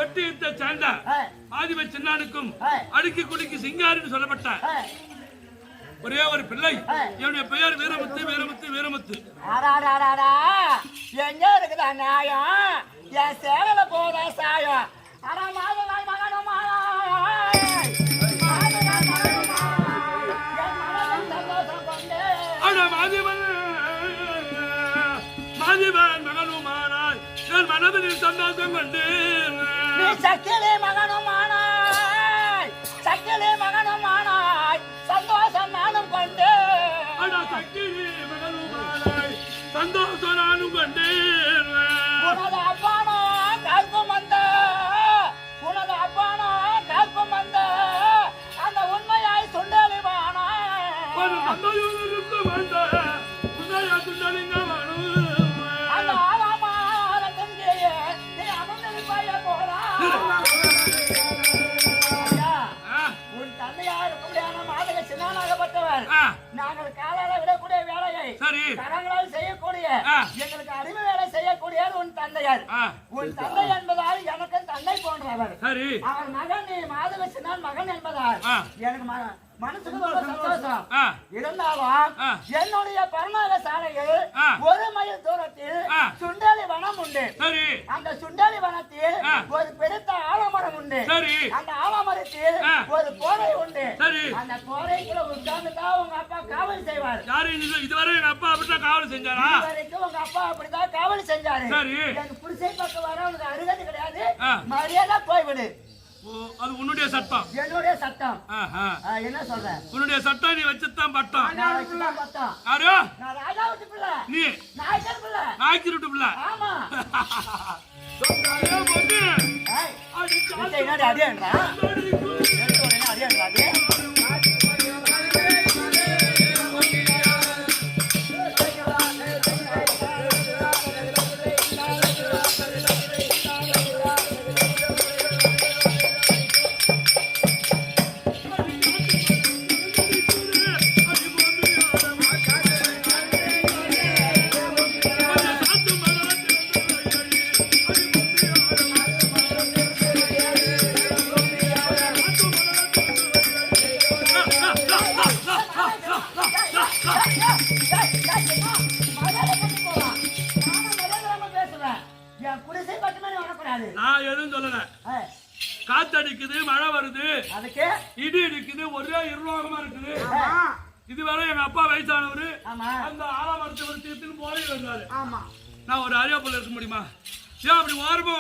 பட்டியத்தை சேர்ந்த ஆதிப சின்னானுக்கும் அடுக்கி குடிக்கு சிங்காரின்னு சொல்லப்பட்ட ஒரே ஒரு பிள்ளை. என்னுடைய பெயர் வீரமுத்து. வீரமுத்து வீரமுத்து. எங்க இருக்குதா நியாயம்? என் சேவல போதா சாயம். மாதிவன் மகனுமானாய் என் மனதில் சந்தோஷம் கண்டு சக்கிலே மகனுமானாய். சக்கிலே மகனுமானாய் சந்தோஷம் நானும் கொண்டு. சக்கிலே மகனுமானாய் சந்தோஷம் நானும் கொண்டு. உனது அப்பானோ காக்கும் வந்த. உனது அப்பானோ காக்கும் வந்த. அந்த உண்மையாய் சுண்டலிவானா. ஒரு தந்தையூருக்கு வந்த உண்மையா சுண்டலிங்க அந்த ஆலாமான தந்தையே நீ அமர்ந்திருப்பாய போறா. உன் தந்தையா இருக்கக்கூடியான மாதக சின்னானாகப்பட்டவர். நாங்கள் காலால விடக்கூடிய வேலையை கரங்களால் செய்யக்கூடிய எங்களுக்கு அடிமை வேலை செய்யக்கூடிய உன் தந்தையார். உன் தந்தை என்பதால் எனக்கு தந்தை போன்றவர். அவர் மகன் நீ மாதவ சின்னான் மகன் என்பதால் எனக்கு மனசுக்கு ரொம்ப சந்தோஷம். இருந்தாலும் என்னுடைய பரநாக சாலையில் ஒரு மைல் தூரத்தில் சுண்டலி வனம் உண்டு. அந்த சுண்டலி வனத்தில் ஒரு பெருத்த ஆலமரம் உண்டு. அந்த ஆலமரத்தில் ஒரு கோரை உண்டு. அந்த கோரைக்குள்ள உட்கார்ந்துதான் உங்க அப்பா காவல் செய்வார். இதுவரை எங்க அப்பா அப்படிதான் காவல் செஞ்சாரா? இதுவரைக்கும் உங்க அப்பா அப்படிதான் காவல் செஞ்சாரு. எனக்கு புருஷை பக்கம் வர உனக்கு அருகதை கிடையாது. மரியாதை போய்விடு. அது உன்னுடைய சட்டம். என்னுடைய சட்டம். என்ன சொல்ற? உன்னுடைய சட்டம் நீ வச்சுதான் பட்டம். யாரு? நான் ராஜா வீட்டு பிள்ளை. நீ நாயக்கர் பிள்ளை. நாயக்கர் வீட்டு பிள்ளை. ஆமா. என்னடி அடியன்றா? அடியன்றா? நான் எதுவும் சொல்லல. காத்தடிக்குது, மழை வருது, இடி இடிக்குது, ஒரே இருலோகமா இருக்குது. இதுவரை எங்க அப்பா வயசானவரு அந்த ஆலமரத்தை ஒரு தீர்த்துன்னு போய் வந்தாரு. நான் ஒரு அறியாப்புல இருக்க முடியுமா? ஏன் அப்படி ஓரமா